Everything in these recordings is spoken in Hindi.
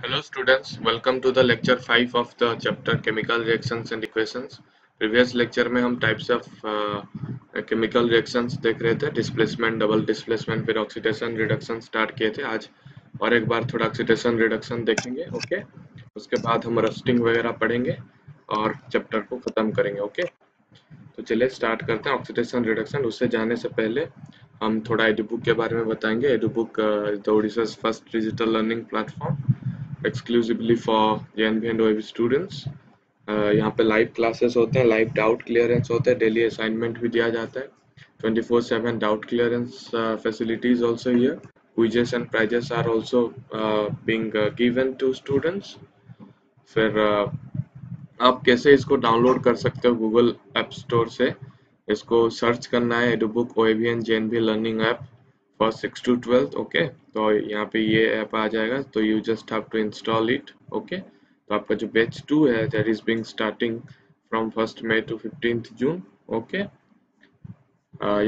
Hello students, welcome to the lecture 5 of the chapter chemical reactions and equations. Previous lecture में हम types of chemical reactions देख रहे थे, displacement, double displacement, फिर oxidation, reduction start किए थे. आज और एक बार थोड़ा oxidation reduction देखेंगे, ओके? उसके बाद हम रस्टिंग वगैरह पढ़ेंगे और चैप्टर को खत्म करेंगे, ओके? तो चलिए स्टार्ट करते हैं ऑक्सीडेशन रिडक्शन. उससे जाने से पहले हम थोड़ा एडुबुक के बारे में बताएंगे. Edubook the Odisha's first digital learning platform exclusively for JNV and OAB students. यहाँ पे लाइव क्लासेस होते हैं, लाइव डाउट क्लियरेंस होते हैं, डेली असाइनमेंट भी दिया जाता है. 24/7 doubt clearance facilities also here. Quizzes and prizes are also being given to students. फिर आप कैसे इसको डाउनलोड कर सकते हो गूगल ऐप स्टोर से. इसको सर्च करना है Edubook OAB and JNV learning app for 6 to 12. Okay, तो यहाँ पे ये ऐप आ जाएगा, तो you just have to install it. Okay, तो आपका जो बैच 2 है that is being starting from 1st May to 15th June. Okay,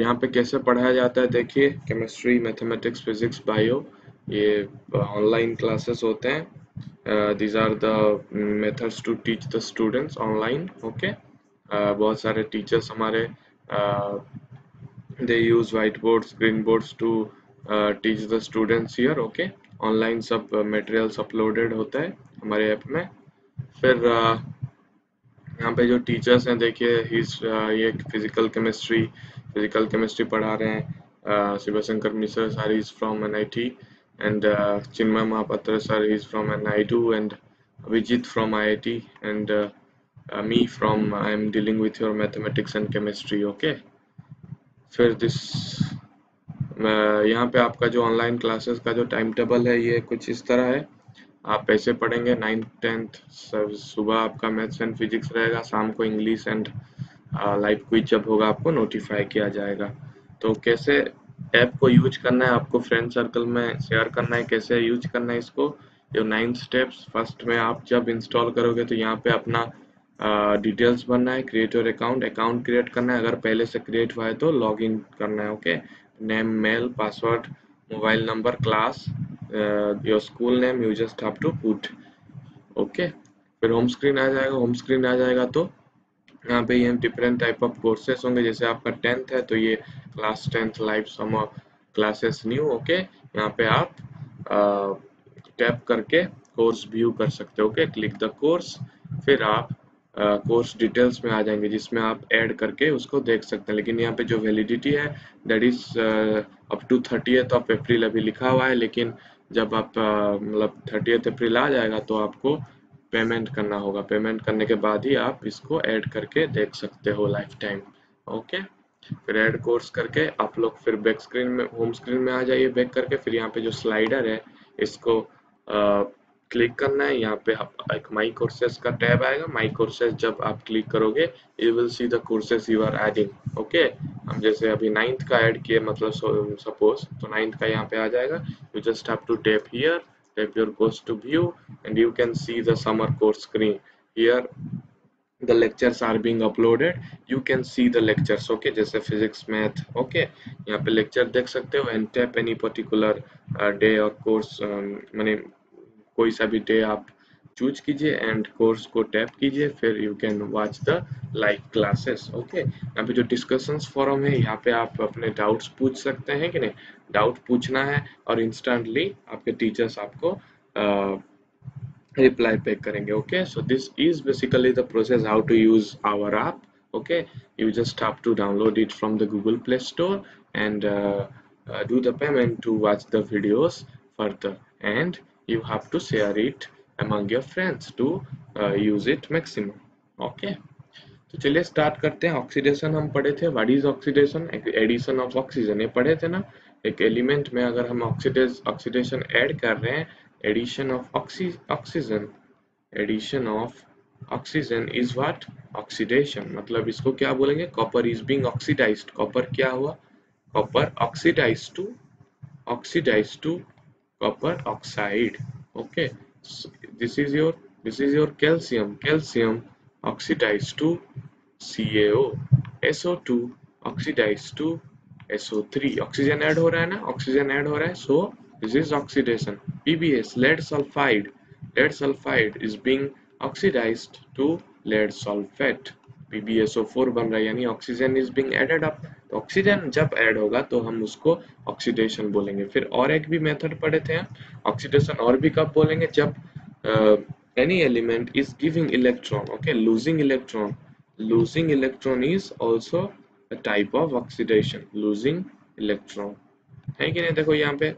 यहाँ पे कैसे पढ़ाया जाता है देखिए. केमिस्ट्री, मैथमेटिक्स, फिजिक्स, बायो, ये ऑनलाइन क्लासेस होते हैं. These are the methods to teach the students online. Okay, बहुत सारे टीचर्स हमारे they use whiteboards, green boards to teach the students here. Okay, online सब materials uploaded होता है हमारे ऐप में. फिर यहाँ पे जो टीचर्स हैं देखिए, ये फिजिकल केमिस्ट्री पढ़ा रहे हैं. Shivshankar Mishra sir is from NIT and Chinmay Mahapatra sir is from NIDU and Vijit from IIT and me from I am dealing with your mathematics and chemistry. Okay, फिर यहाँ पे आपका जो ऑनलाइन क्लासेस का जो टाइम टेबल है ये कुछ इस तरह है. आप ऐसे पढ़ेंगे 9th 10th सुबह आपका मैथ्स एंड फिजिक्स रहेगा, शाम को इंग्लिश एंड लाइव क्विज जब होगा आपको नोटिफाई किया जाएगा. तो कैसे ऐप को यूज करना है, आपको फ्रेंड सर्कल में शेयर करना है, कैसे यूज करना है इसको. ये 9 स्टेप्स. फर्स्ट में आप जब इंस्टॉल करोगे तो यहाँ पे अपना डिटेल्स भरना है, क्रिएट योर अकाउंट क्रिएट करना है. अगर पहले से क्रिएट हुआ है तो लॉग इन करना है. Okay, name, mail, password, mobile number, class, your school name, you just have to put. Okay, फिर होम स्क्रीन आ जाएगा तो यहाँ पे ये डिफरेंट टाइप ऑफ कोर्सेस होंगे. जैसे आपका 10th है तो ये class 10th live summer classes new. Okay, यहाँ पे आप टैप करके कोर्स व्यू कर सकते हो. ओके, क्लिक द कोर्स, फिर आप कोर्स डिटेल्स में आ जाएंगे जिसमें आप ऐड करके उसको देख सकते हैं. लेकिन यहाँ पे जो वैलिडिटी है that is up to 30th of April अभी लिखा हुआ है. लेकिन जब आप मतलब 30th April आ जाएगा तो आपको पेमेंट करना होगा. पेमेंट करने के बाद ही आप इसको ऐड करके देख सकते हो लाइफ टाइम. ओके, फिर ऐड कोर्स करके आप लोग फिर बैक स्क्रीन में, होम स्क्रीन में आ जाइए बैक करके. फिर यहाँ पे जो स्लाइडर है इसको क्लिक करना है. यहाँ पे एक माई कोर्सेस का टैब आएगा. माई कोर्सेस जब आप क्लिक करोगे you will see the courses you are adding. Okay, हम जैसे अभी 9th का ऐड किए, मतलब सपोज तो 9th का यहाँ पे आ जाएगा. You just have to tap here, tap your course to view and you can see the summer course screen. Here the lectures are being uploaded. You can see the lectures. Okay, जैसे physics, math. Okay, यहाँ पे lecture देख सकते हो and tap any particular day or course. माने कोई सा भी day आप चूज कीजिए एंड कोर्स को टैप कीजिए, फिर you can watch the live classes. Okay, यहाँ पे जो डिस्कशंस फोरम है यहाँ पे आप अपने डाउट्स पूछ सकते हैं कि नहीं. डाउट पूछना है और इंस्टेंटली आपके टीचर्स आपको रिप्लाई बैक करेंगे. Okay, so this is basically the process how to use our app. Okay, you just have to download it from the Google Play Store and do the payment to watch the videos further, and you have to share it among your friends to use it maximum. Okay, तो चलिए स्टार्ट करते हैं. ऑक्सीडेशन हम पढ़े थे. What is oxidation? Addition of oxygen, ये पढ़े थे ना. एक एलिमेंट में अगर हम ऑक्सीडेशन ऐड कर रहे हैं, addition of oxygen, addition of oxygen is what? Oxidation. मतलब इसको क्या बोलेंगे? Copper is being oxidised. Copper क्या हुआ? Copper oxidised to copper oxide. Okay, this is your calcium oxidized to CaO, SO2 oxidized to SO3. Oxygen add हो रहा है ना, ऑक्सीजन ऐड हो रहा है, so this is oxidation. PbS, lead sulfide, lead sulfide is being oxidized to lead sulfate, PbSO4 बन रहा है, यानी oxygen is being added up. तो ऑक्सीजन जब ऐड होगा तो हम उसको ऑक्सीडेशन बोलेंगे। फिर और एक भी मेथड पढ़े थे हम, ऑक्सीडेशन और भी कब बोलेंगे, जब any element is giving electron, okay, losing electron is also a type of oxidation, losing electron, है कि नहीं। देखो यहाँ पे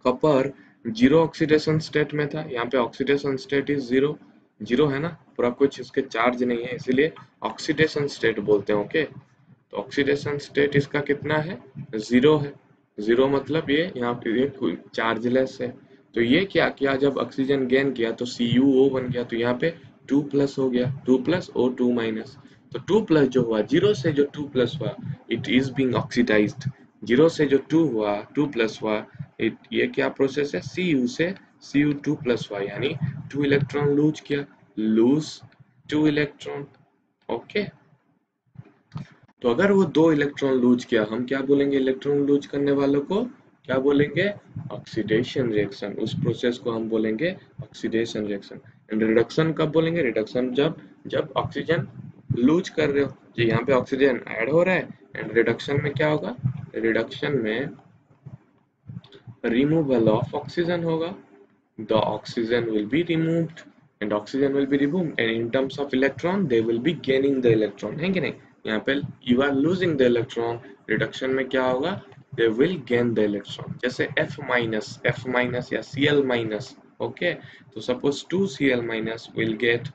कॉपर जीरो ऑक्सीडेशन स्टेट में था, यहाँ पे oxidation state is zero, zero है ना, पूरा कुछ इसके चार्ज नहीं है, इसीलिए ऑक्सीडेशन स्टेट बोलते हैं। ओके, तो ऑक्सीडेशन स्टेट इसका कितना है, जीरो है। जीरो मतलब ये यहाँ पे चार्जलेस है। तो ये क्या किया, जब ऑक्सीजन गेन किया तो CuO बन गया, तो यहाँ पे 2 प्लस हो गया, 2 प्लस O 2 माइनस। तो 2 प्लस जो हुआ, जीरो से जो 2 प्लस हुआ, it is being oxidised. Zero से जो 2 हुआ, 2 प्लस हुआ, ये क्या प्रोसेस है, Cu से Cu2 प्लस हुआ, यानी 2 इलेक्ट्रॉन लूज किया, लूज 2 इलेक्ट्रॉन। ओके, तो अगर वो 2 इलेक्ट्रॉन लूज किया, हम क्या बोलेंगे, इलेक्ट्रॉन लूज करने वालों को क्या बोलेंगे, ऑक्सीडेशन रिएक्शन। उस प्रोसेस को हम बोलेंगे ऑक्सीडेशन रिएक्शन। एंड रिडक्शन कब बोलेंगे, रिडक्शन जब ऑक्सीजन लूज कर रहे हो, जो यहाँ पे ऑक्सीजन ऐड हो रहा है। एंड रिडक्शन में क्या होगा, रिडक्शन में रिमूवल ऑफ ऑक्सीजन होगा, the oxygen will be removed and oxygen will be removed, and in terms of electron they will be gaining the electron, है कि नहीं। यहाँ पे you are losing the electron, reduction में क्या होगा, they will gain the electron, जैसे F minus या Cl minus। okay, तो suppose 2Cl minus will get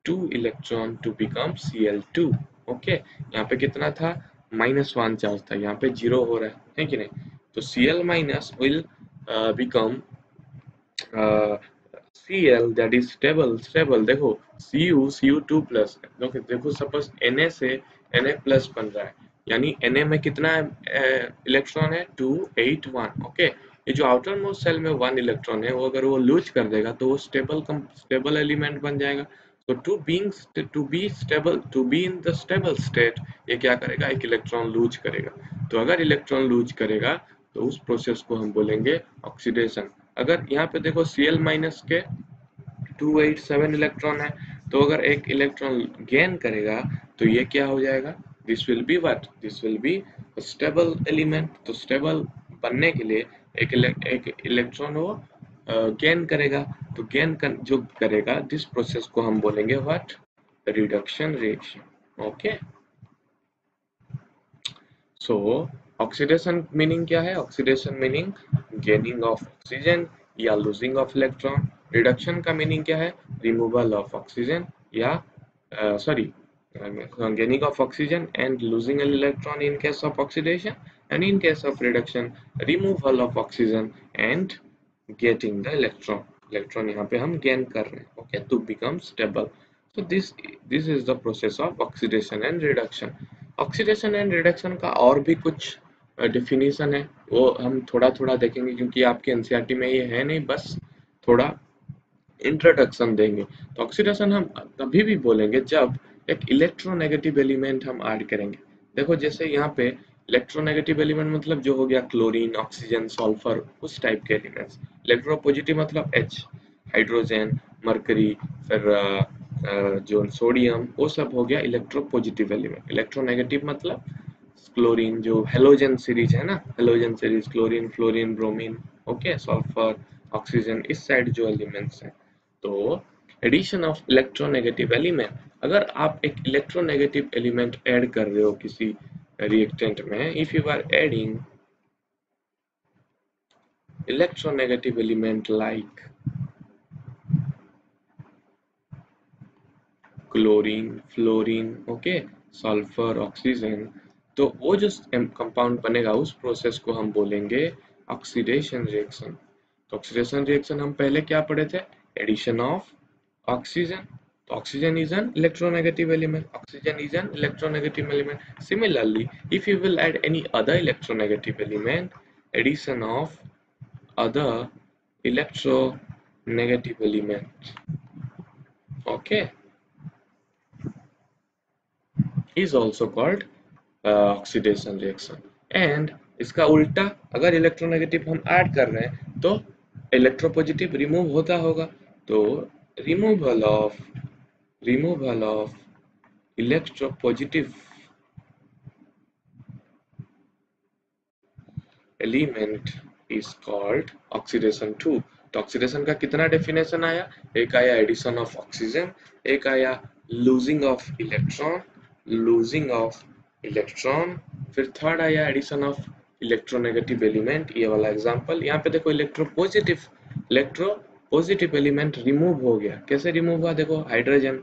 2 electron to become Cl2। okay, यहाँ पे कितना था, -1 चार्ज था, यहाँ पे 0 हो रहा है कि नहीं। तो Cl minus will become Cl that is stable। देखो Cu2 प्लस, देखो सपोज Na से Na प्लस बन रहा है, यानी Na में कितना इलेक्ट्रॉन है, 2 8 1। ओके, ये जो आउटर मोस्ट सेल में 1 इलेक्ट्रॉन है, वो अगर वो लूज कर देगा तो वो स्टेबल एलिमेंट बन जाएगा। तो to be in the stable state, ये क्या करेगा, एक इलेक्ट्रॉन लूज करेगा। तो अगर इलेक्ट्रॉन लूज करेगा तो उस प्रोसेस को हम बोलेंगे ऑक्सीडेशन। अगर यहाँ पे देखो Cl माइनस के 287 इलेक्ट्रॉन है, तो अगर एक इलेक्ट्रॉन गेन करेगा तो ये क्या हो जाएगा, this will be what, this will be stable element. तो स्टेबल बनने के लिए एक इलेक्ट्रॉन वो गेन करेगा, तो जो करेगा, दिस प्रोसेस को हम बोलेंगे what, reduction reaction. Okay, so oxidation meaning क्या है, oxidation meaning gaining of oxygen या लूजिंग ऑफ इलेक्ट्रॉन। रिडक्शन का मीनिंग क्या है, रिमूवल ऑफ ऑक्सीजन या gaining of oxygen and losing an electron in case of oxidation, and in case of reduction removal of oxygen and getting the electron यहाँ पे हम gain कर रहे हैं, okay, to become stable। so this is the process of oxidation and reduction। oxidation and reduction का और भी कुछ definition है, वो हम थोड़ा थोड़ा देखेंगे, क्योंकि आपके NCERT में ये है नहीं, बस थोड़ा इंट्रोडक्शन देंगे। तो ऑक्सीडेशन हम तभी भी बोलेंगे जब एक इलेक्ट्रोनेगेटिव एलिमेंट हम ऐड करेंगे। देखो जैसे यहाँ पे इलेक्ट्रोनेगेटिव एलिमेंट मतलब जो हो गया क्लोरीन, ऑक्सीजन, सल्फर, उस टाइप के एलिमेंट्स। इलेक्ट्रोपॉजिटिव मतलब H, हाइड्रोजन, मरकरी, फिर जो सोडियम, वो सब हो गया इलेक्ट्रोपॉजिटिव एलिमेंट। इलेक्ट्रोनेगेटिव मतलब क्लोरीन, जो हेलोजन सीरीज है ना, halogen series, chlorine, fluorine, bromine, okay, sulphur, oxygen, इस साइड जो एलिमेंट्स हैं। तो एडिशन ऑफ इलेक्ट्रोनेगेटिव एलिमेंट, अगर आप एक इलेक्ट्रोनेगेटिव एलिमेंट ऐड कर रहे हो किसी रिएक्टेंट में, if you are adding electronegative element like chlorine, fluorine, okay, sulphur, oxygen, तो वो जो कंपाउंड बनेगा उस प्रोसेस को हम बोलेंगे ऑक्सीडेशन रिएक्शन। तो ऑक्सीडेशन रिएक्शन हम पहले क्या पढ़े थे, addition of oxygen। So oxygen is an electronegative element. Oxygen is an electronegative element. Similarly, if you will add any other electronegative element, addition of other electronegative element, okay, is also called oxidation reaction। And इसका उल्टा, अगर इलेक्ट्रोनेगेटिव हम ऐड कर रहे हैं तो इलेक्ट्रोपॉजिटिव रिमूव होता होगा, तो removal of electropositive element is called oxidation 2। तो ऑक्सीडेशन का कितना डेफिनेशन आया? एक आया एडिशन ऑफ ऑक्सीजन, एक आया लूजिंग ऑफ इलेक्ट्रॉन, फिर थर्ड आया एडिशन ऑफ इलेक्ट्रोनेगेटिव एलिमेंट। ये वाला एग्जांपल यहाँ पे देखो, इलेक्ट्रोपॉजिटिव एलिमेंट रिमूव हो गया। कैसे रिमूव हुआ? देखो, हाइड्रोजन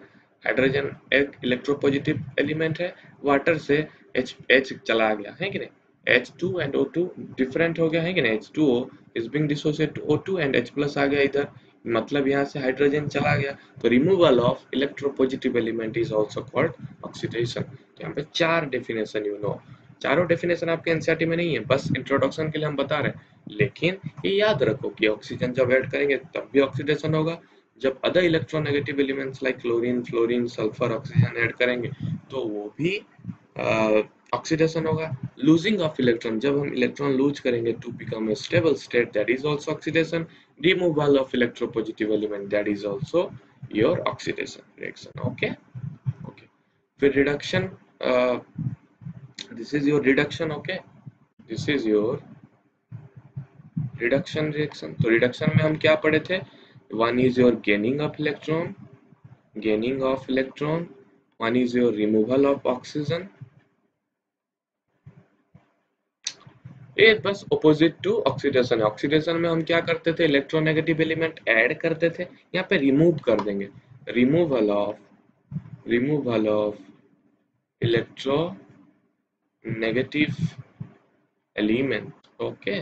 एक इलेक्ट्रोपॉजिटिव एलिमेंट है, वाटर से H चला गया है कि नहीं, H2 and O2 डिफरेंट हो गया है कि नहीं, H2O is being dissociated to O2 and H plus आ गया इधर, मतलब यहाँ से हाइड्रोजन चला गया। तो removal of electropositive element is also called oxidation. तो यहाँ पे चार डेफिनेशन चारों डेफिनेशन आपके एनसीईआरटी में नहीं है, बस इंट्रोडक्शन के लिए हम बता रहे हैं। लेकिन ये याद रखो कि ऑक्सीजन जब ऐड करेंगे तब भी ऑक्सीडेशन होगा, जब other electronegative elements like chlorine, fluorine, sulphur, oxygen add करेंगे तो वो भी ऑक्सीडेशन होगा। लूजिंग ऑफ इलेक्ट्रॉन, जब हम इलेक्ट्रॉन लूज करेंगे to become a stable state, that is also oxidation. Removal of electropositive element, that is also your oxidation reaction. Okay okay. फिर reduction, this is your reduction. Okay, this is your reduction reaction. तो रिडक्शन में हम क्या पढ़े थे? One is your gaining of electron, one is your removal of oxygen. ये बस ऑपोजिट टू ऑक्सीडेशन है। ऑक्सीडेशन में हम क्या करते थे? इलेक्ट्रोनेगेटिव एलिमेंट ऐड करते थे, यहाँ पे रिमूव कर देंगे। Removal of electronegative element. Okay,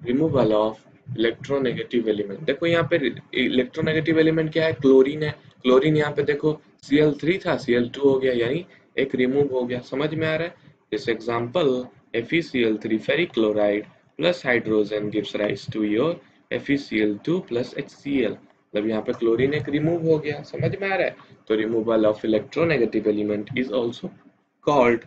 removal of electronegative element. देखो यहाँ पे इलेक्ट्रोनेगेटिव एलिमेंट क्या है? क्लोरीन है। क्लोरीन यहाँ पे देखो Cl3 था, Cl2 हो गया, यानी एक रिमूव हो गया। समझ में आ रहा है? This example FeCl3 ferric chloride plus hydrogen gives rise to your FeCl2 plus HCl। मतलब यहाँ पे क्लोरीन एक रिमूव हो गया। समझ में आ रहा है? तो removal of electronegative element is also called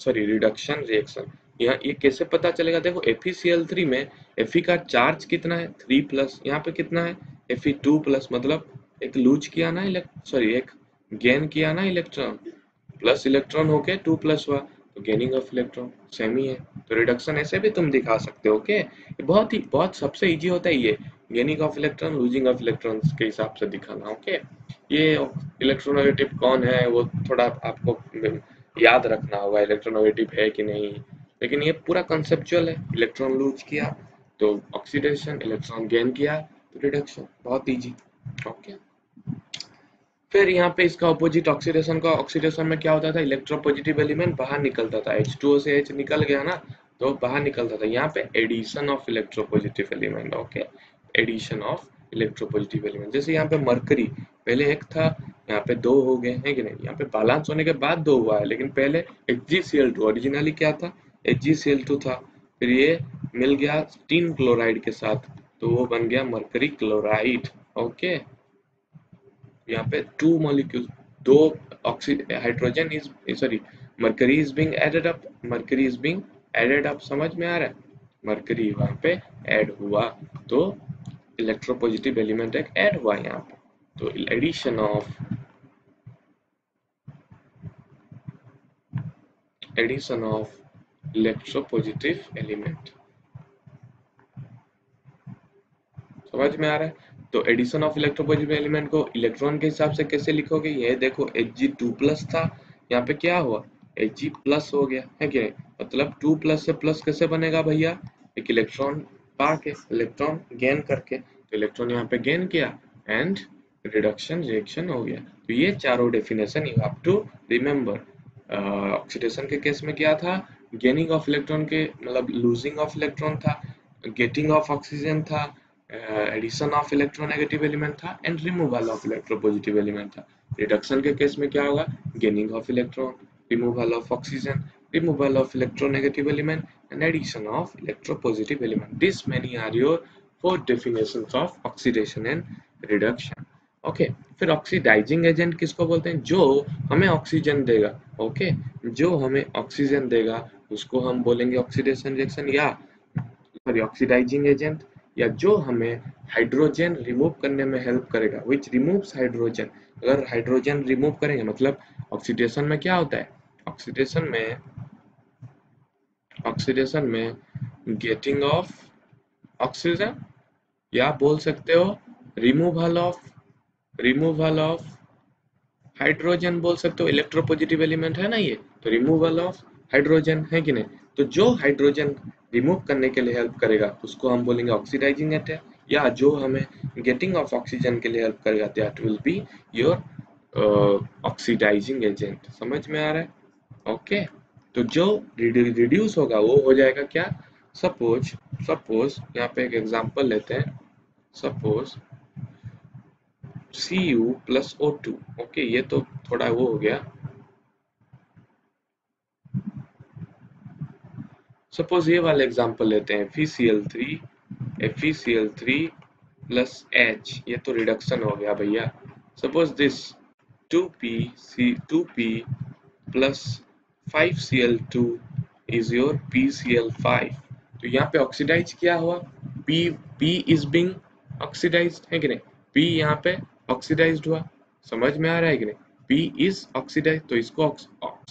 reduction reaction. यहाँ ये कैसे पता चलेगा? देखो, FeCl3 में Fe का चार्ज कितना है? 3 प्लस। यहाँ पे कितना है? Fe2 प्लस, मतलब एक लूज किया ना एक गेन किया ना इलेक्ट्रॉन, प्लस इलेक्ट्रॉन होके 2 प्लस हुआ, तो गेनिंग ऑफ इलेक्ट्रॉन सेम ही है। तो रिडक्शन ऐसे भी तुम दिखा सकते हो। ओके, ये बहुत सबसे इजी होता है ये, gaining of electron, losing of electron के हिसाब से दिखाना। ओके, ये इलेक्ट्रोनेगेटिव कौन है वो थोड़ा आपको याद रखना होगा, इलेक्ट्रोनेगेटिव है कि नहीं, लेकिन ये पूरा कंसेप्चुअल है। इलेक्ट्रॉन लूज किया तो ऑक्सीडेशन, इलेक्ट्रॉन गेन किया तो रिडक्शन, बहुत इजी। ओके, फिर यहाँ पे इसका ऑपोजिट ऑक्सीडेशन का, ऑक्सीडेशन में क्या होता था? इलेक्ट्रोपॉजिटिव एलिमेंट बाहर निकलता था, H2O से H निकल गया ना, तो बाहर निकलता था। यहाँ पे addition of electropositive element. Okay, addition of electropositive element. जैसे यहाँ पे मरकरी पहले एक था, यहाँ पे दो हो गए हैं कि नहीं, यहाँ पे बैलेंस होने के बाद दो हुआ है, लेकिन पहले HgCl2 ओरिजिनली क्या था? HgCl2 था, फिर ये मिल गया टीन क्लोराइड के साथ, तो वो बन गया मरकरी क्लोराइड। ओके, यहाँ पे टू मॉलिक्यूल, दो hydrogen is sorry mercury is being added up. समझ में आ रहा है? मरकरी वहां पे ऐड हुआ, तो इलेक्ट्रोपॉजिटिव एलिमेंट एक ऐड हुआ यहाँ पे। तो एडिशन ऑफ इलेक्ट्रोपॉजिटिव एलिमेंट। समझ में आ रहा है? तो एडिशन ऑफ इलेक्ट्रोपॉजिटिव एलिमेंट को इलेक्ट्रॉन के हिसाब से कैसे लिखोगे? ये देखो, Hg2 प्लस था, यहाँ पे क्या हुआ? Hg प्लस हो गया है कि नहीं? मतलब 2 प्लस से प्लस कैसे बनेगा भैया? एक इलेक्ट्रॉन पाके, इलेक्ट्रॉन गेन करके, तो इलेक्ट्रॉन यहाँ पे गेन किया एंड रिडक्शन रिएक्शन हो गया। तो ये चारों definition you have to remember. Oxidation के केस में क्या था? गेनिंग ऑफ इलेक्ट्रॉन के, मतलब लूजिंग ऑफ इलेक्ट्रॉन था, गेटिंग ऑफ ऑक्सीजन था, एडिशन ऑफ इलेक्ट्रोनेगेटिव एलिमेंट था and removal of electropositive element था। रिडक्शन के केस में क्या होगा? Gaining of electron, removal of oxygen, removal of electronegative element and addition of electropositive element. This many are your 4 definitions of oxidation and reduction. Okay, फिर ऑक्सीडाइजिंग एजेंट किसको बोलते हैं? जो हमें ऑक्सीजन देगा। ओके, जो हमें ऑक्सीजन देगा उसको हम बोलेंगे ऑक्सीडेशन रिएक्शन या सॉरी ऑक्सीडाइजिंग एजेंट, या जो हमें हाइड्रोजन रिमूव करने में हेल्प करेगा, विच रिमूव्स हाइड्रोजन। अगर हाइड्रोजन रिमूव करेंगे मतलब ऑक्सीडेशन में क्या होता है, ऑक्सीडेशन में गेटिंग ऑफ ऑक्सीजन, या बोल सकते हो रिमूवल ऑफ हाइड्रोजन बोल सकते हो। इलेक्ट्रोपॉजिटिव एलिमेंट है ना ये, तो रिमूवल ऑफ हाइड्रोजन है कि नहीं। तो जो हाइड्रोजन रिमूव करने के लिए हेल्प करेगा उसको हम बोलेंगे ऑक्सीडाइजिंग एजेंट, या जो हमें गेटिंग ऑफ ऑक्सीजन के लिए हेल्प करेगा that will be your oxidising agent. समझ में आ रहा है? ओके। तो जो रिड्यूस होगा वो हो जाएगा क्या, सपोज सपोज यहाँ पे एक एग्जांपल लेते हैं, suppose Cu plus O2। Okay, ये तो थोड़ा वो हो गया। सपोज ये वाला एग्जांपल लेते हैं, FeCl3 प्लस H, ये तो रिडक्शन हो गया भैया। Suppose this 2P plus 5Cl2 is your PCl5। तो यहाँ पे ऑक्सीडाइज क्या हुआ, P इज बीइंग ऑक्सीडाइज्ड है कि नहीं, P यहाँ पे ऑक्सीडाइज्ड हुआ। समझ में आ रहा है कि नहीं, P इज ऑक्सीडाइज्ड, तो इसको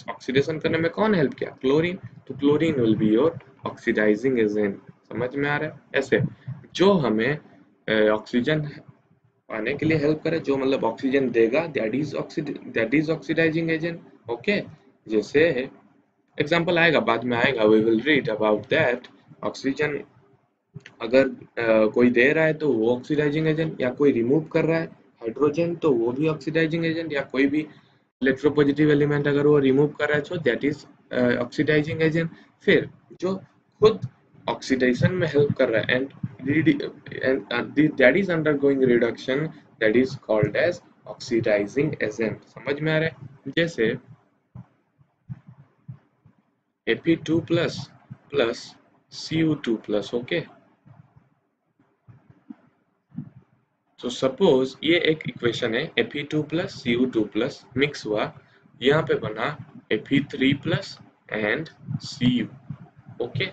ऑक्सीडेशन करने में कौन हेल्प किया, क्लोरीन। तो chlorine will be your oxidising agent. समझ में आ रहा है? ऐसे जो हमें ऑक्सीजन पाने के लिए हेल्प करे, जो मतलब ऑक्सीजन देगा, that is oxidising agent. Okay, जैसे एग्जांपल आएगा, बाद में आएगा, we will read about that. Oxygen अगर कोई दे रहा है तो वो ऑक्सीडाइजिंग एजेंट, या कोई रिमूव कर रहा है हाइड्रोजन तो वो भी ऑक्सीडाइजिंग एजेंट, या कोई भी इलेक्ट्रोपॉजिटिव एलिमेंट अगर वो रिमूव कर रहा है तो दैट इज ऑक्सीडाइजिंग एजेंट। फिर जो खुद ऑक्सीडेशन में हेल्प कर रहा है and that is undergoing reduction, that is called as oxidising agent. समझ में आ रहा है? जैसे Fe2 plus Cu2 plus. Okay, तो सपोज ये एक इक्वेशन है, Fe2 plus Cu2 plus mix हुआ, यहाँ पे बना Fe3 plus and Cu। Okay,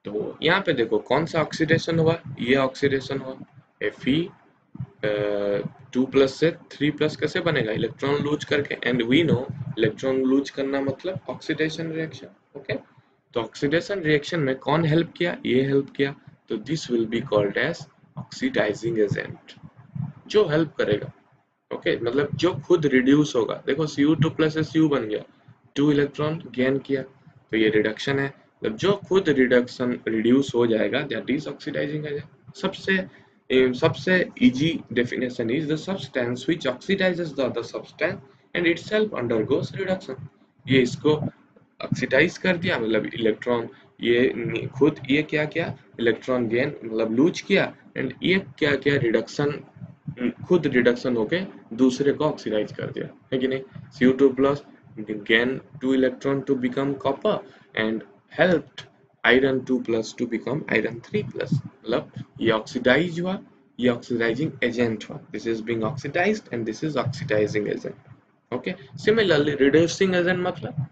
तो यहाँ पे देखो कौन सा ऑक्सीडेशन हुआ, ये ऑक्सीडेशन हुआ। Fe 2 प्लस से 3 प्लस कैसे बनेगा, इलेक्ट्रॉन लूज करके, and we know electron lose करना मतलब ऑक्सीडेशन रिएक्शन। ओके, तो ऑक्सीडेशन रिएक्शन में कौन हेल्प किया, ये हेल्प किया, तो this will be called as oxidising agent, जो हेल्प करेगा। ओके, मतलब जो खुद रिड्यूस होगा। देखो Cu2 प्लस से Cu बन गया, 2 इलेक्ट्रॉन गेन किया, तो ये रिडक्शन है। मतलब जो खुद रिड्यूस हो जाएगा दैट इज ऑक्सीडाइजिंग एजेंट। सबसे easy definition is the substance which oxidises the other substance and itself undergoes reduction. ये इसको ऑक्सीडाइज कर दिया, मतलब इलेक्ट्रॉन ये खुद ये क्या किया, इलेक्ट्रॉन गेन मतलब लूज किया, एंड ये क्या किया, रिडक्शन, खुद रिडक्शन होके दूसरे को ऑक्सीडाइज कर दिया, है कि नहीं। Cu2 plus gain 2 electron to become copper and helped iron 2 plus to become iron 3 plus। मतलब ये ऑक्सीडाइज हुआ, ये ऑक्सीडाइजिंग एजेंट हुआ, this is being oxidised and this is oxidising agent. Okay, similarly reducing agent मतलब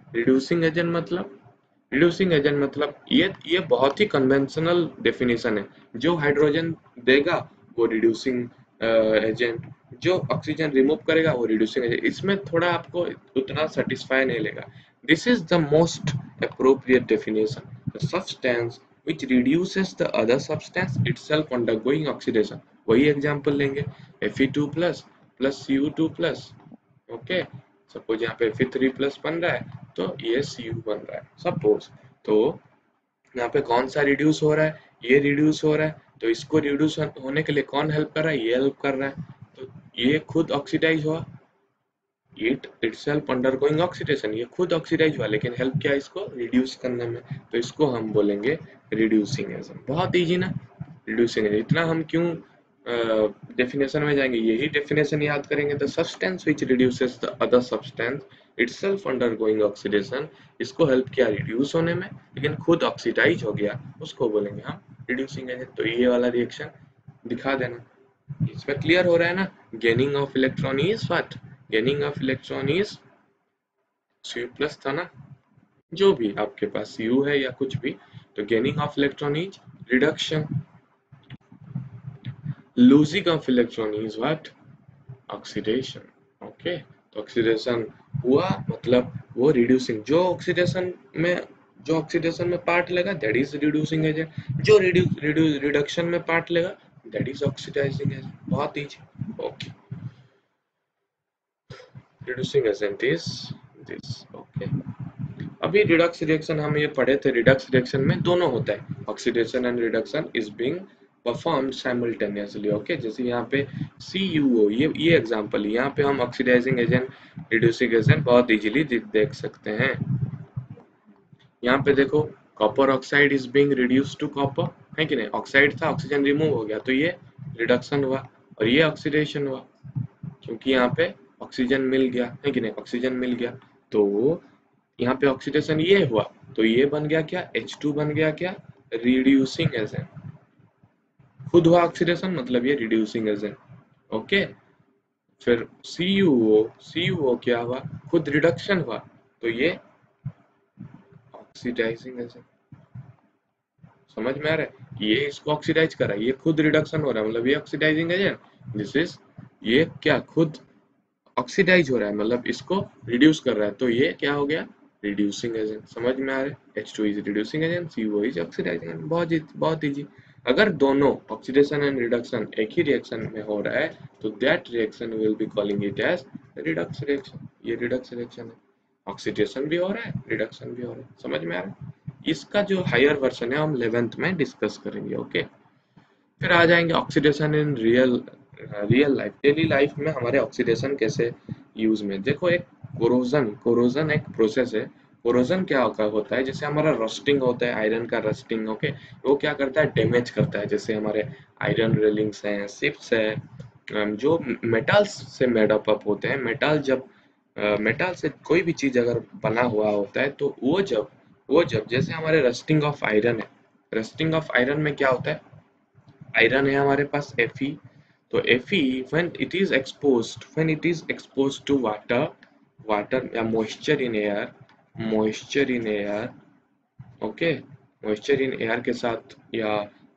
ये बहुत ही कन्वेंशनल डेफिनेशन है। जो हाइड्रोजन देगा वो रिड्यूसिंग एजेंट, जो ऑक्सीजन रिमूव करेगा वो रिड्यूसिंग एजेंट। इसमें थोड़ा आपको उतना सेटिस्फाई नहीं लेगा। This is the most appropriate definition, the substance which reduces the other substance itself undergoing oxidation। वही एग्जांपल लेंगे, Fe2 plus plus Cu2 plus. Okay, suppose यहाँ पे Fe3 प्लस बन रहा है तो ये Cu बन रहा है सपोज। तो यहाँ पे कौन सा रिड्यूस हो रहा है, ये रिड्यूस हो रहा है, तो इसको रिड्यूस होने के लिए कौन हेल्प कर रहा है, ये हेल्प कर रहा है। तो ये खुद ऑक्सीडाइज हुआ, इट इटसेल्फ अंडरगोइंग ऑक्सीडेशन, ये खुद ऑक्सीडाइज हुआ लेकिन हेल्प किया इसको रिड्यूस करने में, तो इसको हम बोलेंगे रिड्यूसिंग एजेंट। बहुत इजी ना, रिड्यूसिंग एजेंट। इतना हम क्यों डेफिनेशन में जाएंगे, यही डेफिनेशन याद करेंगे। The substance which reduces the other substance itself undergoing oxidation, इसको हेल्प किया रिड्यूस होने में लेकिन खुद ऑक्सीडाइज हो गया, उसको बोलेंगे हम रिड्यूसिंग एजेंट। तो ये वाला रिएक्शन दिखा देना, इसमें क्लियर हो रहा है ना। Gaining of electron is what, gaining of electron is Cu plus था ना, जो भी आपके पास Cu है या कुछ भी, तो gaining of electron is reduction. Losing of electron is what, oxidation. Okay, तो ऑक्सीडेशन हुआ मतलब वो रिड्यूसिंग, जो ऑक्सीडेशन में पार्ट लेगा दैट इज रिड्यूसिंग एजेंट, जो रिडक्शन में पार्ट लेगा दैट इज ऑक्सीडाइजिंग एजेंट। बहुत easy. Okay, reducing agent is this. Okay, अभी रिडक्स रिएक्शन हम ये पढ़े थे, रिडक्स रिएक्शन में दोनों होता है, oxidation and reduction is being performed simultaneously. Okay, जैसे यहाँ पे CuO, ये एग्जांपल, यहाँ पे हम ऑक्सीडाइजिंग एजेंट, रिड्यूसिंग एजेंट बहुत इजीली देख सकते हैं। यहाँ पे देखो, copper oxide is being reduce to copper, है कि नहीं, ऑक्साइड था, ऑक्सीजन रिमूव हो गया तो ये रिडक्शन हुआ, और ये ऑक्सीडेशन हुआ क्योंकि यहाँ पे ऑक्सीजन मिल गया, है कि नहीं, ऑक्सीजन मिल गया तो यहाँ पे ऑक्सीडेशन ये हुआ तो ये बन गया क्या, H2 बन गया क्या, रिड्यूसिंग एजेंट। खुद हुआ ऑक्सीडेशन मतलब ये रिड्यूसिंग एजेंट। ओके, फिर CuO क्या हुआ, खुद रिडक्शन हुआ तो ये ऑक्सीडाइजिंग एजेंट। समझ में आ रहा है, ये इसको ऑक्सीडाइज कर रहा है, ये खुद रिडक्शन हो रहा है मतलब ये ऑक्सीडाइजिंग एजेंट। दिस इज, ये क्या खुद ऑक्सीडाइज हो रहा है मतलब इसको रिड्यूस कर रहा है तो ये क्या हो गया, रिड्यूसिंग एजेंट। समझ में आ रहा है, H2 is reducing agent, CuO is oxidising agent. बहुत इजी। अगर दोनों ऑक्सीडेशन एंड रिडक्शन एक ही रिएक्शन में हो रहा है तो that reaction will be calling it as redox reaction. ये रिडक्स रिएक्शन है, ऑक्सीडेशन भी हो रहा है, रिडक्शन भी हो रहा है। समझ में आ रहा है, इसका जो हायर वर्जन है हम 11th में डिस्कस करेंगे। ओके, फिर आ जाएंगे oxidation in real life, daily life में हमारे ऑक्सीडेशन कैसे यूज में। देखो, एक कोरोजन एक प्रोसेस है। कोरोजन क्या होता है, जैसे हमारा रस्टिंग होता है, आयरन का रस्टिंग। ओके, वो क्या करता है, डैमेज करता है, जैसे हमारे आयरन रेलिंग्स हैं, शिप्स है, जो मेटल्स से मेड अप होते हैं। मेटल से कोई भी चीज अगर बना हुआ होता है तो वो जब जैसे हमारे रस्टिंग ऑफ आयरन है, रस्टिंग ऑफ आयरन में क्या होता है, आयरन है हमारे पास Fe, तो Fe when it is exposed to water या moisture in air, okay, moisture in air के साथ या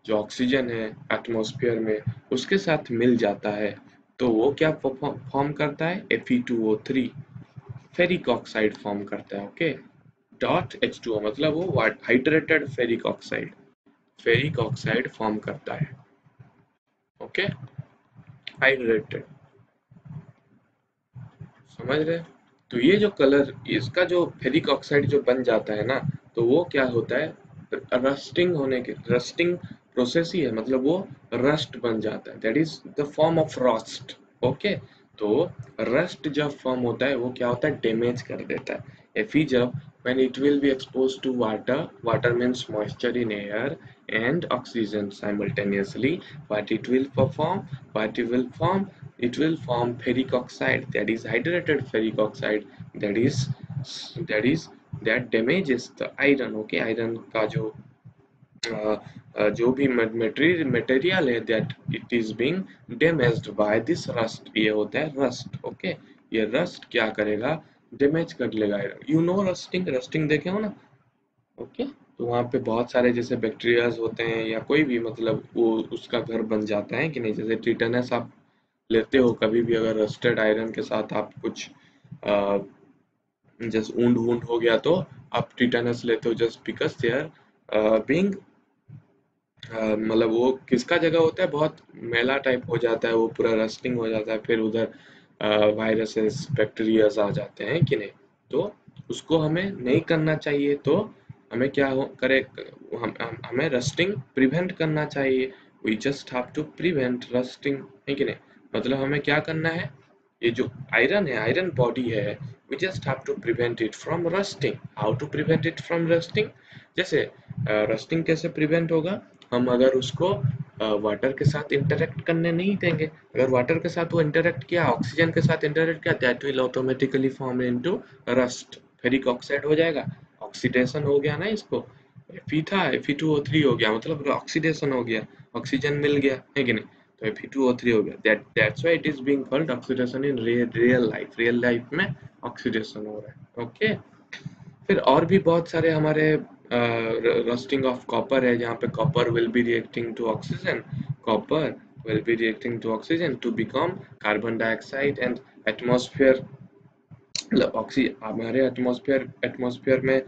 जो ऑक्सीजन है एटमॉस्फेयर में उसके साथ मिल जाता है तो वो क्या फॉर्म करता है, Fe2O3, फेरिक ऑक्साइड फॉर्म करता है। ओके, डॉट H2O मतलब वो हाइड्रेटेड फेरिक ऑक्साइड फॉर्म करता है। ओके, हाइड्रेटेड, समझ रहे, तो ये जो कलर, इसका जो फेरिक ऑक्साइड जो बन जाता है ना, तो वो क्या होता है, रस्टिंग प्रोसेस ही है, मतलब वो रस्ट बन जाता है, that is the form of rust. Okay, तो रस्ट जब फॉर्म होता है वो क्या होता है, डैमेज कर देता है। Fe जब when it will be exposed to water means moisture in air and oxygen simultaneously, what it will form, it will form ferric oxide, that is hydrated ferric oxide, that is that is that damages the iron। okay, iron का जो भी मटेरियल है that it is being damaged by this rust, ये होता है रस्ट। ओके, ये रस्ट क्या करेगा, डैमेज कर लेगा आयरन। यू नो रस्टिंग देखे हो ना। ओके, तो वहाँ पे बहुत सारे जैसे बैक्टीरियाज होते हैं या कोई भी, मतलब वो उसका घर बन जाता है कि नहीं, जैसे टिटेनस आप लेते हो कभी भी, अगर रस्टेड आयरन के साथ आप कुछ जैसे ऊंड वूंड हो गया तो आप टिटेनस लेते हो, just because they are being, मतलब वो किसका जगह होता है, बहुत मैला टाइप हो जाता है, वो पूरा रस्टिंग हो जाता है, फिर उधर वायरसेस बैक्टीरियाज आ जाते हैं कि नहीं, तो उसको हमें नहीं करना चाहिए। तो हमें क्या हो करे, हमें रस्टिंग प्रिवेंट करना चाहिए। We just have to prevent rusting, है कि नहीं, मतलब हमें क्या करना है, ये जो आयरन है, आयरन बॉडी है, we just have to prevent it from rusting. How to prevent it from rusting, जैसे रस्टिंग कैसे प्रिवेंट होगा, हम अगर उसको वाटर के साथ इंटरेक्ट करने नहीं देंगे, अगर वाटर के साथ वो इंटरेक्ट किया, ऑक्सीजन के साथ इंटरेक्ट किया, that will automatically form into rust, ferric oxide हो जाएगा, ऑक्सीडेशन हो गया ना, इसको Fe था Fe2O3 हो गया, मतलब ऑक्सीडेशन हो गया, ऑक्सीजन मिल गया, है कि नहीं, तो Fe2O3 हो गया, that's why it is being called oxidation in real life में ऑक्सीडेशन हो रहा है। ओके, फिर और भी बहुत सारे हमारे रस्टिंग ऑफ कॉपर है, जहाँ पे copper will be reacting to oxygen, copper will be reacting to oxygen to become carbon dioxide and atmosphere। मतलब हमारे एटमॉस्फेयर में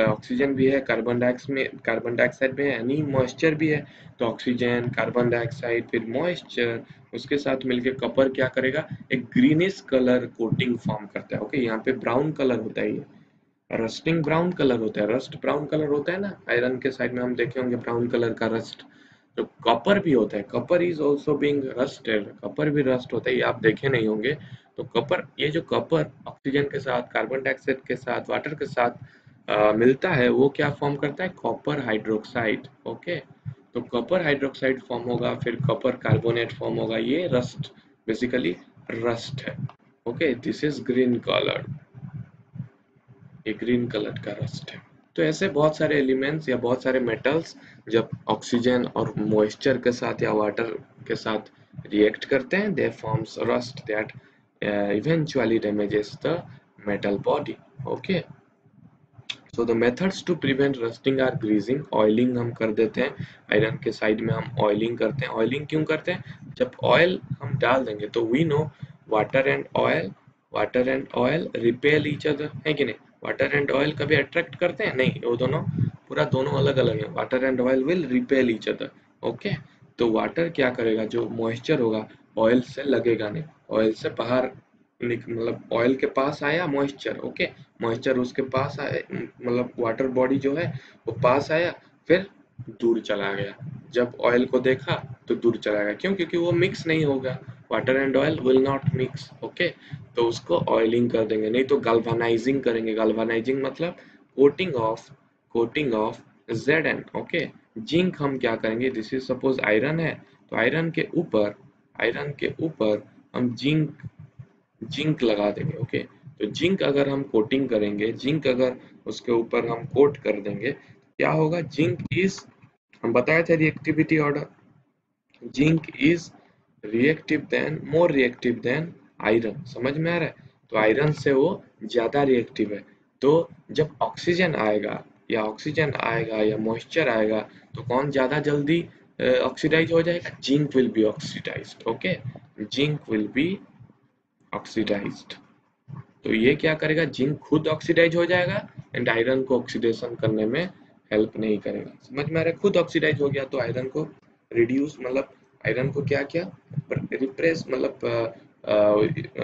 ऑक्सीजन भी है, कार्बन डाइऑक्साइड भी है, यानी मॉइस्चर भी है। तो ऑक्सीजन, कार्बन डाइऑक्साइड, फिर मॉइस्चर, उसके साथ मिलके कपर क्या करेगा, एक ग्रीनिश कलर कोटिंग फॉर्म करता है। ओके, यहाँ पे ब्राउन कलर होता है, ये रस्टिंग ब्राउन कलर होता है, रस्ट ब्राउन कलर होता है ना, आयरन के साइड में हम देखे होंगे ब्राउन कलर का रस्ट। तो कॉपर भी होता है, copper is also being rusted, copper भी रस्ट होता है, ये आप देखे नहीं होंगे। तो कॉपर, ये जो कॉपर ऑक्सीजन के साथ, कार्बन डाइऑक्साइड के साथ, वाटर के साथ मिलता है, वो क्या फॉर्म करता है, कॉपर हाइड्रोक्साइड। ओके, तो कॉपर हाइड्रोक्साइड फॉर्म होगा, फिर कॉपर कार्बोनेट फॉर्म होगा, ये रस्ट, बेसिकली रस्ट है। Okay, this is green colour, ये ग्रीन कलर का रस्ट है। तो ऐसे बहुत सारे एलिमेंट्स या बहुत सारे मेटल्स जब ऑक्सीजन और मॉइस्चर के साथ या वाटर के साथ रिएक्ट करते हैं, they forms rust that eventually damages the metal body. Okay, so the methods to prevent rusting are greasing, oiling हम कर देते हैं, आयरन के साइड में हम ऑयलिंग करते हैं। ऑयलिंग क्यों करते हैं, जब ऑयल हम डाल देंगे तो we know water and oil, water and oil repel each other, है कि नहीं। वाटर एंड ऑयल कभी अट्रैक्ट करते हैं नहीं, वो दोनों पूरा दोनों अलग अलग है। Water and oil will repel each other. Okay, तो वाटर क्या करेगा, जो मॉइस्चर होगा ऑयल से लगेगा नहीं, ऑयल से बाहर मतलब ऑयल के पास आया मॉइस्चर। ओके, मॉइस्चर उसके पास आए, मतलब वाटर बॉडी जो है वो पास आया, फिर दूर चला गया। जब ऑयल को देखा तो दूर चला गया, क्यों, क्योंकि वो मिक्स नहीं होगा, water and oil will not mix. Okay, तो उसको ऑयलिंग कर देंगे, नहीं तो गल्वानाइजिंग करेंगे। गल्वानाइजिंग मतलब coating of Zn। Okay, zinc हम क्या करेंगे, दिस इज सपोज आयरन है, तो आयरन के ऊपर हम जिंक लगा देंगे। ओके, तो जिंक अगर हम कोटिंग करेंगे, जिंक अगर उसके ऊपर हम कोट कर देंगे, क्या होगा, जिंक इज, हम बताया था reactivity order, zinc is reactive than, more reactive than iron. समझ में आ रहा है, तो आयरन से वो ज्यादा रिएक्टिव है। तो जब ऑक्सीजन आएगा या मॉइस्चर आएगा, तो कौन ज्यादा जल्दी ऑक्सीडाइज हो जाएगा, zinc will be oxidised. Okay, zinc will be oxidised. तो ये क्या करेगा, जिंक खुद ऑक्सीडाइज हो जाएगा एंड आयरन को ऑक्सीडेशन करने में हेल्प नहीं करेगा। समझ में आ रहा है, खुद ऑक्सीडाइज हो गया तो आयरन को रिड्यूस, मतलब आयरन को क्या किया, रिप्रेस, मतलब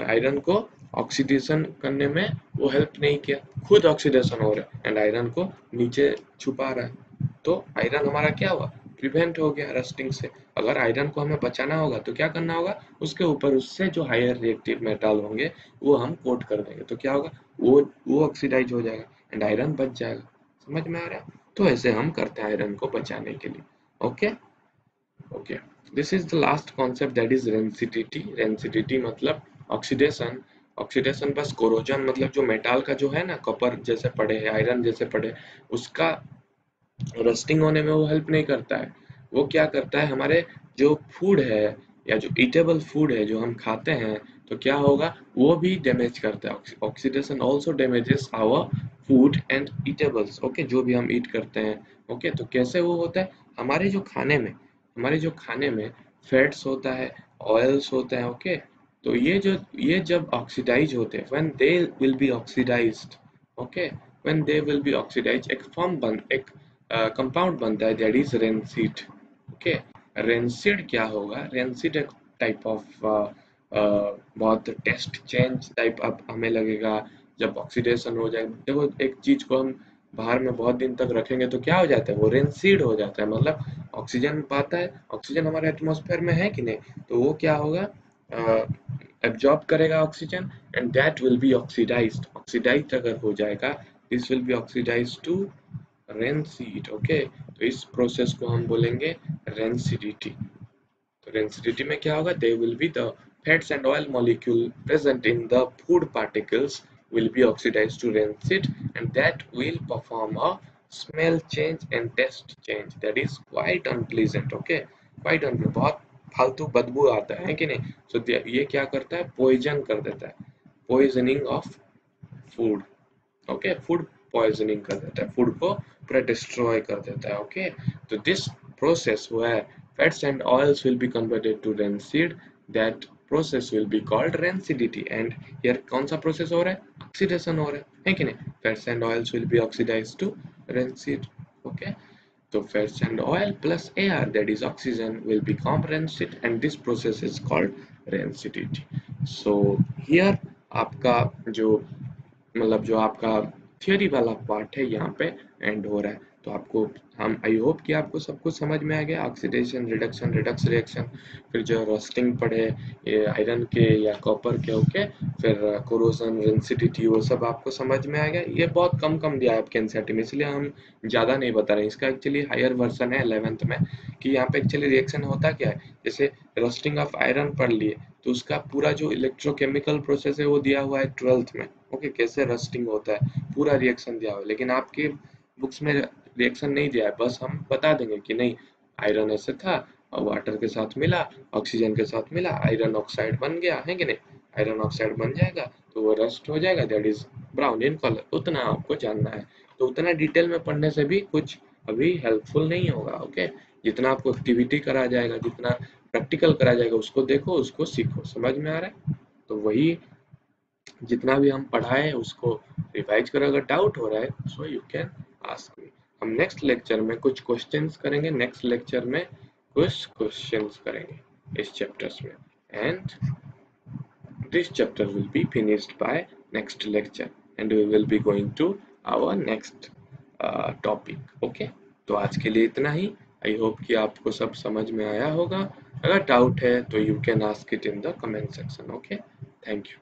आयरन को ऑक्सीडेशन करने में वो हेल्प नहीं किया, खुद ऑक्सीडेशन हो रहा है एंड आयरन को नीचे छुपा रहा है। तो आयरन हमारा क्या हुआ, प्रिवेंट हो गया रस्टिंग से। अगर आयरन को हमें बचाना होगा तो क्या करना होगा, उसके ऊपर उससे जो हायर रिएक्टिव मेटल होंगे वो हम कोट कर देंगे, तो क्या होगा, वो ऑक्सीडाइज हो जाएगा एंड आयरन बच जाएगा। समझ में आ रहा है, तो ऐसे हम करते हैं आयरन को बचाने के लिए। Okay, okay, this is the last concept, that is rancidity. Rancidity मतलब ऑक्सीडेशन, ऑक्सीडेशन बस कोरोजन, मतलब जो मेटल का जो है ना, कॉपर जैसे पड़े है, आयरन जैसे पड़े, उसका रस्टिंग होने में वो हेल्प नहीं करता है। वो क्या करता है, हमारे जो फूड है या जो ईटेबल फूड है जो हम खाते हैं, तो क्या होगा, वो भी डैमेज करता है। Oxidation also damages our food and eatables. Okay, जो भी हम ईट करते हैं। ओके, तो कैसे वो होता है, हमारे जो खाने में फैट्स होता है, ऑयल्स होता है। ओके, तो ये जब ऑक्सीडाइज होते हैं, when they will be oxidised, okay, when they will be oxidise, एक कंपाउंड बनता है, that is rancid. Okay, rancid क्या होगा, रेंसिड एक टाइप ऑफ बहुत टेस्ट चेंज टाइप अब हमें लगेगा जब ऑक्सीडेशन हो जाए। देखो, एक चीज को हम बाहर में बहुत दिन तक रखेंगे तो क्या हो जाता है, वो रेंसिड हो जाता है, मतलब ऑक्सीजन पाता है, ऑक्सीजन हमारे एटमॉस्फेयर में है कि नहीं, तो वो क्या होगा, एब्जॉर्ब करेगा oxygen and that will be oxidised. Oxidised अगर हो जाएगा, this will be oxidised to rancid. Okay, तो इस प्रोसेस को हम बोलेंगे रेंसिडिटी। तो रेंसिडिटी में क्या होगा, दे will be the fats and oil molecule present in the food particles will be oxidized to rancid, and that will perform a smell change and taste change that is quite unpleasant। okay, quite unpleasant, बहुत फालतू बदबू आता है कि नहीं। so ये क्या करता है, पॉइजन कर देता है, poisoning of food. Okay, food poisoning कर देता है, फूड को पूरा डिस्ट्रॉय कर देता है। ओके, तो दिस प्रोसेस हुआ है fats and oils will be converted to rancid. That process will be called rancidity. And here कौन सा process हो रहा है? Oxidation हो रहा है कि नहीं? Fats and oils will be oxidized to rancid. Okay. So fats and oil plus air, that is oxygen, will become rancid, and this process is called rancidity. So here आपका जो मतलब जो आपका थियोरी वाला पार्ट है यहाँ पे एंड हो रहा है। तो आपको हम आई होप कि आपको सब कुछ समझ में आ गया, ऑक्सीडेशन, रिडक्शन, रिडक्स रिएक्शन, फिर जो रोस्टिंग पढ़े ये आयरन के या कॉपर के, ओके, फिर कोरोजन, रेंसिडिटी, वो सब आपको समझ में आ गया। ये बहुत कम कम दिया है आपके एनसीईआरटी में, इसलिए हम ज़्यादा नहीं बता रहे हैं। इसका एक्चुअली हायर वर्जन है 11th में कि यहाँ पे एक्चुअली रिएक्शन होता क्या है। जैसे रोस्टिंग ऑफ आयरन पढ़ लिए तो उसका पूरा जो इलेक्ट्रोकेमिकल प्रोसेस है वो दिया हुआ है 12th में, ओके, कैसे रस्टिंग होता है पूरा रिएक्शन दिया हुआ है। लेकिन आपके बुक्स में रिएक्शन नहीं दिया है, बस हम बता देंगे कि नहीं आयरन ऐसे था और वाटर के साथ मिला, ऑक्सीजन के साथ मिला, आयरन ऑक्साइड बन गया है कि नहीं, आयरन ऑक्साइड बन जाएगा तो वो रस्ट हो जाएगा, that is brown in colour. उतना आपको जानना है, तो उतना डिटेल में पढ़ने से भी कुछ अभी हेल्पफुल नहीं होगा, ओके। जितना आपको एक्टिविटी करा जाएगा, जितना प्रैक्टिकल करा जाएगा, उसको देखो, उसको सीखो। समझ में आ रहा है? तो वही जितना भी हम पढ़ाए उसको रिवाइज करो। अगर डाउट हो रहा है so you can ask me. हम नेक्स्ट लेक्चर में कुछ क्वेश्चंस करेंगे, नेक्स्ट लेक्चर में कुछ क्वेश्चंस करेंगे इस चैप्टर्स में, and this chapter will be finished by next lecture and we will be going to our next topic, okay। तो आज के लिए इतना ही। आई होप कि आपको सब समझ में आया होगा। अगर डाउट है तो you can ask it in the comment section, okay. Thank you.